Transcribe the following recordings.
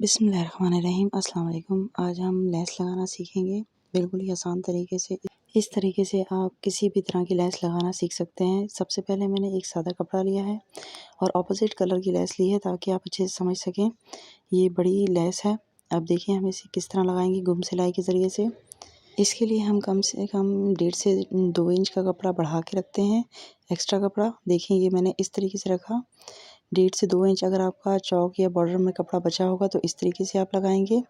बिस्मिल्लाहिर्रहमानिर्रहीम। अस्सलाम वालेकुम। आज हम लेस लगाना सीखेंगे बिल्कुल ही आसान तरीके से। इस तरीके से आप किसी भी तरह की लेस लगाना सीख सकते हैं। सबसे पहले मैंने एक सादा कपड़ा लिया है और ऑपोजिट कलर की लेस ली है ताकि आप अच्छे से समझ सकें। ये बड़ी लेस है। अब देखिए हम इसे किस तरह लगाएंगे गुम सिलाई के ज़रिए से। इसके लिए हम कम से कम 1.5 से 2 इंच का कपड़ा बढ़ा के रखते हैं। एक्स्ट्रा कपड़ा देखिए ये मैंने इस तरीके से रखा। 1.5 से 2 इंच अगर आपका चौक या बॉर्डर में कपड़ा बचा होगा तो इस तरीके से आप लगाएंगे।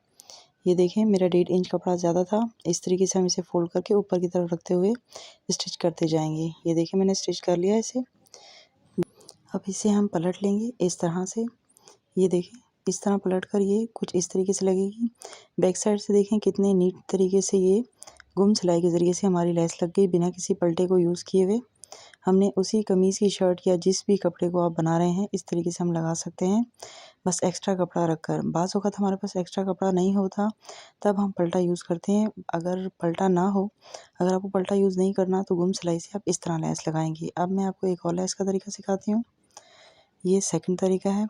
ये देखें मेरा 1.5 इंच कपड़ा ज़्यादा था। इस तरीके से हम इसे फोल्ड करके ऊपर की तरफ रखते हुए स्टिच करते जाएंगे। ये देखिए मैंने स्टिच कर लिया इसे। अब इसे हम पलट लेंगे इस तरह से। ये देखें इस तरह पलट कर ये कुछ इस तरीके से लगेगी। बैक साइड से देखें कितने नीट तरीके से ये गुम सिलाई के ज़रिए से हमारी लेस लग गई बिना किसी पलटे को यूज़ किए हुए। हमने उसी कमीज़ की शर्ट या जिस भी कपड़े को आप बना रहे हैं इस तरीके से हम लगा सकते हैं, बस एक्स्ट्रा कपड़ा रखकर। बाज़ औक़ात हमारे पास एक्स्ट्रा कपड़ा नहीं होता तब हम पलटा यूज़ करते हैं। अगर पलटा ना हो, अगर आपको पलटा यूज़ नहीं करना तो गुम सिलाई से आप इस तरह लेस लगाएंगे। अब मैं आपको एक और लेस का तरीका सिखाती हूँ। ये सेकंड तरीका है।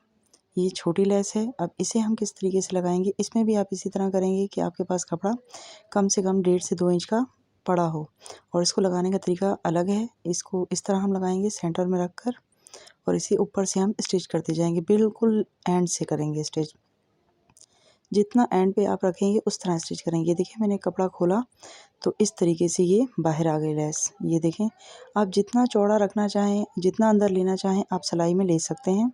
ये छोटी लेस है। अब इसे हम किस तरीके से लगाएंगे, इसमें भी आप इसी तरह करेंगे कि आपके पास कपड़ा कम से कम 1.5 से 2 इंच का पड़ा हो और इसको लगाने का तरीका अलग है। इसको इस तरह हम लगाएंगे सेंटर में रख कर और इसे ऊपर से हम स्टिच करते जाएंगे। बिल्कुल एंड से करेंगे स्टिच। जितना एंड पे आप रखेंगे उस तरह स्टिच करेंगे। देखिए मैंने कपड़ा खोला तो इस तरीके से ये बाहर आ गई लेस। ये देखें आप जितना चौड़ा रखना चाहें, जितना अंदर लेना चाहें आप सिलाई में ले सकते हैं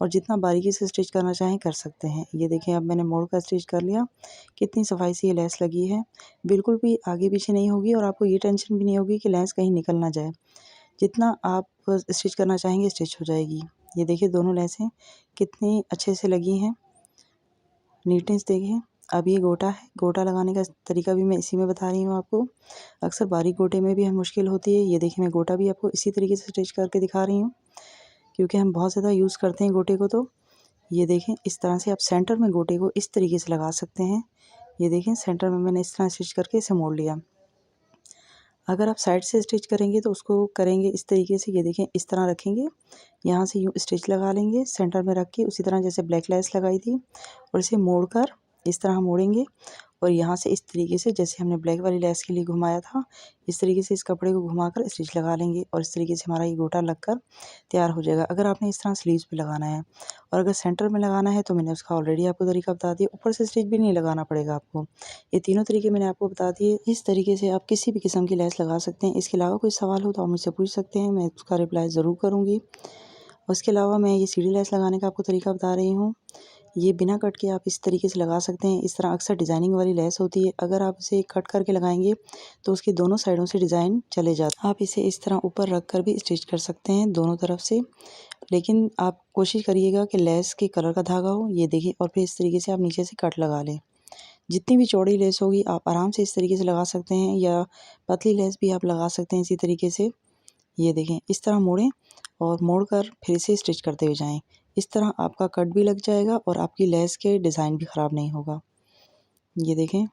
और जितना बारीकी से स्टिच करना चाहें कर सकते हैं। ये देखें अब मैंने मोड़ कर स्टिच कर लिया। कितनी सफाई से ये लेस लगी है, बिल्कुल भी आगे पीछे नहीं होगी और आपको ये टेंशन भी नहीं होगी कि लेस कहीं निकल ना जाए। जितना आप स्टिच करना चाहेंगे स्टिच हो जाएगी। ये देखिए दोनों लेसें कितनी अच्छे से लगी हैं। नीटनेस देखिए। अब ये गोटा है, गोटा लगाने का तरीका भी मैं इसी में बता रही हूँ आपको। अक्सर बारीक गोटे में भी हम मुश्किल होती है। ये देखिए मैं गोटा भी आपको इसी तरीके से स्टिच करके दिखा रही हूँ क्योंकि हम बहुत ज़्यादा यूज़ करते हैं गोटे को। तो ये देखें इस तरह से आप सेंटर में गोटे को इस तरीके से लगा सकते हैं। ये देखें सेंटर में मैंने इस तरह स्टिच करके इसे मोड़ लिया। अगर आप साइड से स्टिच करेंगे तो उसको करेंगे इस तरीके से। ये देखें इस तरह रखेंगे, यहाँ से यूँ स्टिच लगा लेंगे सेंटर में रख के, उसी तरह जैसे ब्लैक लेस लगाई थी और इसे मोड़कर इस तरह मोड़ेंगे और यहाँ से इस तरीके से जैसे हमने ब्लैक वाली लेस के लिए घुमाया था इस तरीके से इस कपड़े को घुमाकर स्टिच लगा लेंगे और इस तरीके से हमारा ये गोटा लगकर तैयार हो जाएगा। अगर आपने इस तरह स्लीव्स पे लगाना है और अगर सेंटर में लगाना है तो मैंने उसका ऑलरेडी आपको तरीका बता दिया। ऊपर से स्टिच भी नहीं लगाना पड़ेगा आपको। ये तीनों तरीके मैंने आपको बता दिए। इस तरीके से आप किसी भी किस्म की लेस लगा सकते हैं। इसके अलावा कोई सवाल हो तो आप मुझसे पूछ सकते हैं, मैं उसका रिप्लाई ज़रूर करूँगी। उसके अलावा मैं ये सीढ़ी लेस लगाने का आपको तरीका बता रही हूँ। ये बिना कट के आप इस तरीके से लगा सकते हैं। इस तरह अक्सर डिज़ाइनिंग वाली लेस होती है, अगर आप इसे कट करके लगाएंगे तो उसकी दोनों साइडों से डिज़ाइन चले जाते हैं। आप इसे इस तरह ऊपर रख कर भी स्टिच कर सकते हैं दोनों तरफ से, लेकिन आप कोशिश करिएगा कि लेस के कलर का धागा हो। ये देखिए और फिर इस तरीके से आप नीचे से कट लगा लें। जितनी भी चौड़ी लेस होगी आप आराम से इस तरीके से लगा सकते हैं या पतली लेस भी आप लगा सकते हैं इसी तरीके से। ये देखें इस तरह मोड़ें और मोड़कर फिर इसे स्टिच करते हुए जाएं। इस तरह आपका कट भी लग जाएगा और आपकी लेस के डिज़ाइन भी ख़राब नहीं होगा। ये देखें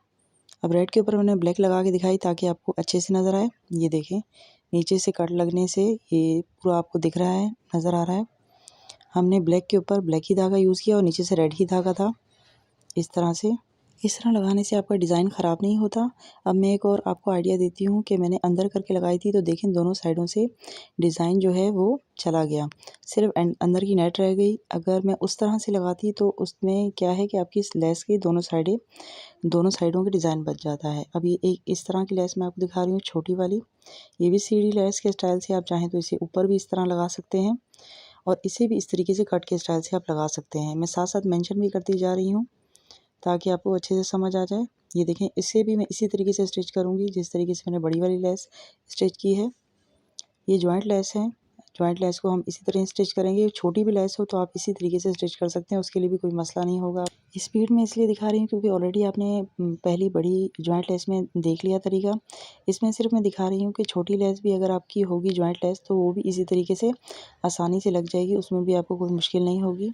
अब रेड के ऊपर मैंने ब्लैक लगा के दिखाई ताकि आपको अच्छे से नज़र आए। ये देखें नीचे से कट लगने से ये पूरा आपको दिख रहा है, नज़र आ रहा है। हमने ब्लैक के ऊपर ब्लैक ही धागा यूज़ किया और नीचे से रेड ही धागा था। इस तरह से इस तरह लगाने से आपका डिज़ाइन ख़राब नहीं होता। अब मैं एक और आपको आइडिया देती हूँ कि मैंने अंदर करके लगाई थी तो देखें दोनों साइडों से डिज़ाइन जो है वो चला गया, सिर्फ अंदर की नेट रह गई। अगर मैं उस तरह से लगाती तो उसमें क्या है कि आपकी इस लेस की दोनों साइडों के डिज़ाइन बच जाता है। अब ये एक इस तरह की लेस मैं आपको दिखा रही हूँ छोटी वाली। ये भी सीढ़ी लेस के स्टाइल से आप चाहें तो इसे ऊपर भी इस तरह लगा सकते हैं और इसे भी इस तरीके से कट के स्टाइल से आप लगा सकते हैं। मैं साथ साथ मेंशन भी करती जा रही हूँ ताकि आपको अच्छे से समझ आ जाए। ये देखें इसे भी मैं इसी तरीके से स्टिच करूँगी जिस तरीके से मैंने बड़ी वाली लेस स्टिच की है। ये जॉइंट लेस है, जॉइंट लेस को हम इसी तरह स्टिच करेंगे। छोटी भी लेस हो तो आप इसी तरीके से स्टिच कर सकते हैं, उसके लिए भी कोई मसला नहीं होगा। स्पीड में इसलिए दिखा रही हूँ क्योंकि ऑलरेडी आपने पहली बड़ी जॉइंट लेस में देख लिया तरीका। इसमें सिर्फ मैं दिखा रही हूँ कि छोटी लेस भी अगर आपकी होगी जॉइंट लेस तो वो भी इसी तरीके से आसानी से लग जाएगी, उसमें भी आपको कोई मुश्किल नहीं होगी।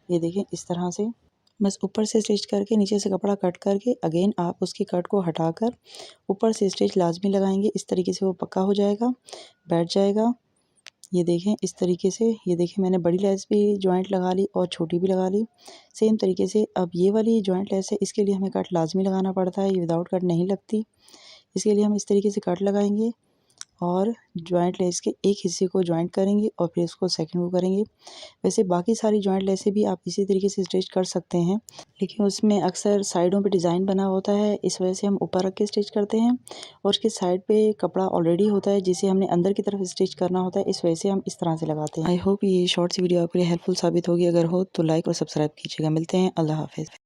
ये देखें इस तरह से बस ऊपर से स्टिच करके नीचे से कपड़ा कट करके अगेन आप उसकी कट को हटाकर ऊपर से स्टिच लाजमी लगाएंगे। इस तरीके से वो पक्का हो जाएगा, बैठ जाएगा। ये देखें इस तरीके से, ये देखें मैंने बड़ी लेस भी जॉइंट लगा ली और छोटी भी लगा ली सेम तरीके से। अब ये वाली जॉइंट लेस है, इसके लिए हमें कट लाजमी लगाना पड़ता है, ये विदाउट कट नहीं लगती। इसके लिए हम इस तरीके से कट लगाएंगे और जॉइंट लेस के एक हिस्से को जॉइंट करेंगे और फिर इसको सेकंड को करेंगे। वैसे बाकी सारी जॉइंट लेसें भी आप इसी तरीके से स्टिच कर सकते हैं, लेकिन उसमें अक्सर साइडों पे डिज़ाइन बना होता है, इस वजह से हम ऊपर रख के स्टिच करते हैं और उसके साइड पे कपड़ा ऑलरेडी होता है जिसे हमने अंदर की तरफ स्टिच करना होता है, इस वजह से हम इस तरह से लगाते हैं। आई होप ये शॉर्ट सी वीडियो आपके लिए हेल्पफुल साबित होगी। अगर हो तो लाइक और सब्सक्राइब कीजिएगा। मिलते हैं, अल्लाह हाफिज़।